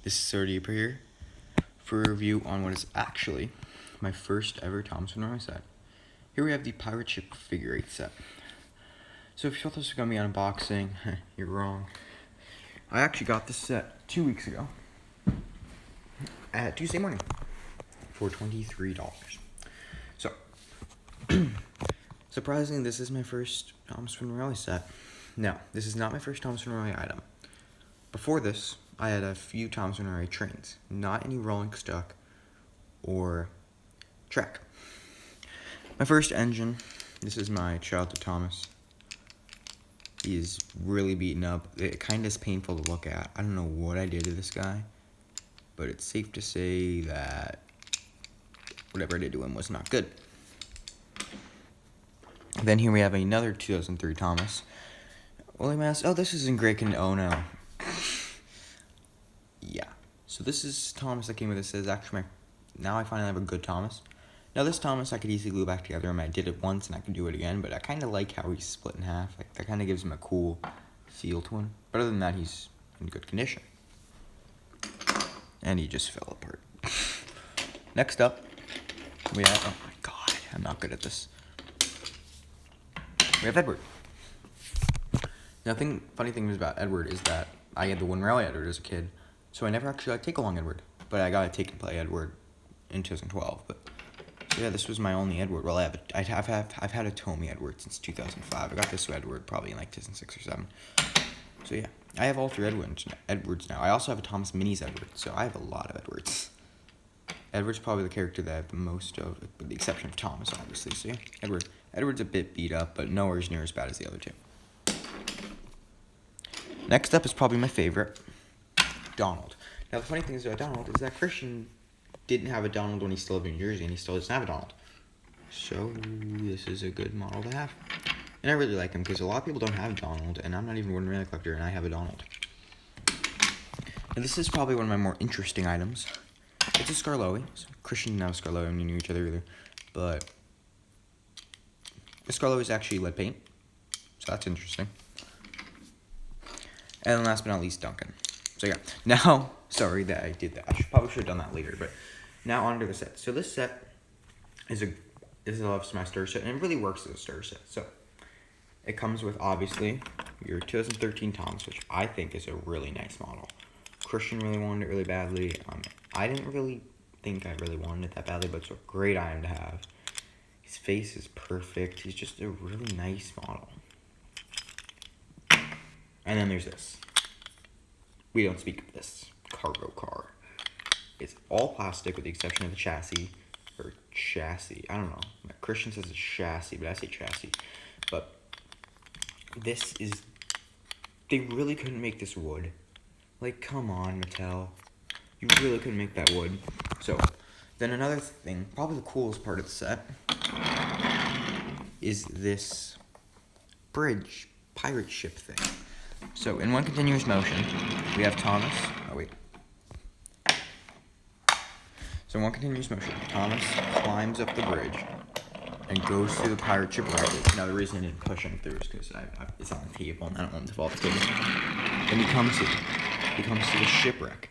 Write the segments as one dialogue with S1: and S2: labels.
S1: This is Sir Deeper here for a review on what is actually my first ever Thomas Fenroy set. Here we have the Pirate Ship Figure 8 set. So if you thought this was going to be unboxing, you're wrong. I actually got this set 2 weeks ago at Tuesday morning for $23. So, surprisingly, this is my first Thomas Fenroy set. Now, this is not my first Thomas Fenroy item. Before this, I had a few Thomas Fenroy trains, not any rolling stock or track. My first engine, this is my childhood Thomas. He is really beaten up. It kind of is painful to look at. I don't know what I did to this guy, but it's safe to say that whatever I did to him was not good. Then here we have another 2003 Thomas. William asks, oh, this is in great condition. Oh no. Yeah. So this is Thomas that came with this. This is actually now I finally have a good Thomas. Now this Thomas I could easily glue back together. I did it once and I can do it again, but I kind of like how he's split in half. Like that kind of gives him a cool feel to him. But other than that, he's in good condition. And he just fell apart. Next up, we have, oh my god, I'm not good at this. We have Edward. Now, funny thing about Edward is that I had the Wooden Railway Edward as a kid, so I never actually got to take along Edward. But I got to take and play Edward in 2012. But so yeah, this was my only Edward. Well, I've had a Tomy Edward since 2005. I got this Edward probably in like 2006 or 7. So yeah, I have all 3 Edwards now. I also have a Thomas Minis Edward, so I have a lot of Edwards. Edward's probably the character that I have the most of, with the exception of Thomas, obviously. So yeah, Edward's a bit beat up, but nowhere near as bad as the other 2. Next up is probably my favorite, Donald. Now, the funny thing is about Donald is that Christian didn't have a Donald when he still lived in New Jersey, and he still doesn't have a Donald. So, this is a good model to have. And I really like him, because a lot of people don't have Donald, and I'm not even a Wooden Railway collector, and I have a Donald. Now, this is probably one of my more interesting items. It's a Skarloey. So Christian and I Skarloey, we knew each other either. But the Skarloey is actually lead paint, so that's interesting. And then last but not least, Duncan. So yeah, now, sorry that I did that. Probably should have done that later, but now on to the set. So this set is a Love Smash starter set, and it really works as a starter set. So it comes with, obviously, your 2013 Thomas, which I think is a really nice model. Christian really wanted it really badly. I didn't really think I really wanted it that badly, but it's a great item to have. His face is perfect. He's just a really nice model. And then there's this. We don't speak of this. Cargo car. It's all plastic with the exception of the chassis. Or chassis. I don't know. Christian says it's chassis, but I say chassis. But this is... They really couldn't make this wood. Like, come on, Mattel. You really couldn't make that wood. So, then another thing, probably the coolest part of the set, is this bridge pirate ship thing. So, in one continuous motion, we have Thomas. Oh, wait. So, in one continuous motion, Thomas climbs up the bridge and goes through the pirate ship wreckage. Now, the reason I didn't push him through is because it's on the table, and I don't want him to fall off the table. Then he comes to the shipwreck,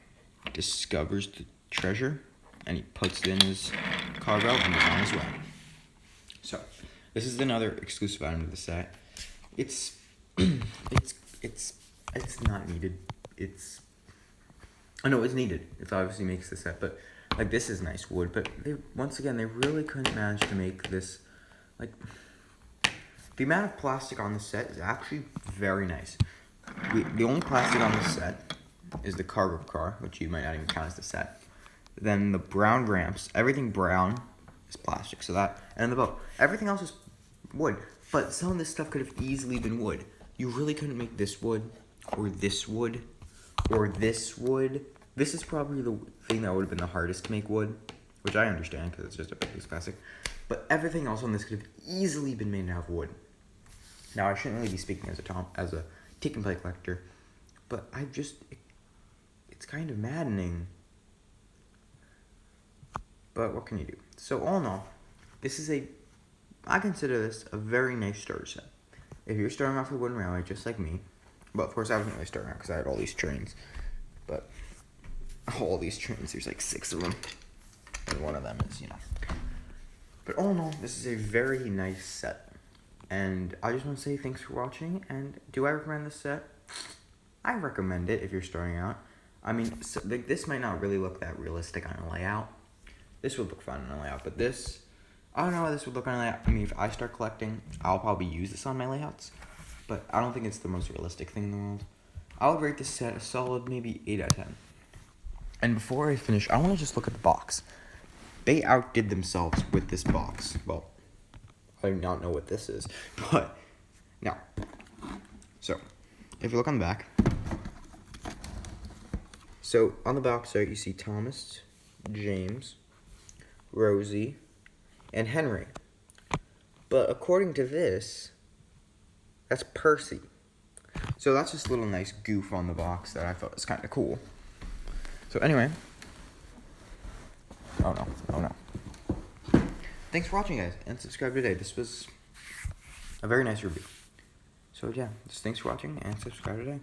S1: discovers the treasure, and he puts it in his cargo and is on his way. So, this is another exclusive item to the set. It's not needed. I know it's needed. It obviously makes the set, but like this is nice wood. But once again, they really couldn't manage to make this. Like the amount of plastic on the set is actually very nice. The only plastic on the set is the cargo car, which you might not even count as the set. Then the brown ramps, everything brown is plastic. So that, and the boat, everything else is wood. But some of this stuff could have easily been wood. You really couldn't make this wood, or this wood, or this wood. This is probably the thing that would have been the hardest to make wood, which I understand because it's just a piece of plastic. But everything else on this could have easily been made out of wood. Now, I shouldn't really be speaking as a take and play collector, but it's kind of maddening. But what can you do? So all in all, I consider this a very nice starter set. If you're starting off with Wooden Railway, just like me, but of course I wasn't really starting out because I had all these trains, but all these trains. There's like 6 of them. And one of them is, you know. But all in all, this is a very nice set. And I just want to say thanks for watching. And do I recommend this set? I recommend it if you're starting out. I mean, so, like, this might not really look that realistic on a layout. This would look fun on a layout. But this, I don't know how this would look on a layout. I mean, if I start collecting, I'll probably use this on my layouts. But I don't think it's the most realistic thing in the world. I would rate this set a solid maybe 8 out of 10. And before I finish, I want to just look at the box. They outdid themselves with this box. Well, I do not know what this is. But, now. So, if you look on the back. So, on the box art, you see Thomas, James, Rosie, and Henry. But according to this, that's Percy. So that's just a little nice goof on the box that I thought was kind of cool. So anyway. Oh no. Thanks for watching, guys, and subscribe today. This was a very nice review. So yeah, just thanks for watching and subscribe today.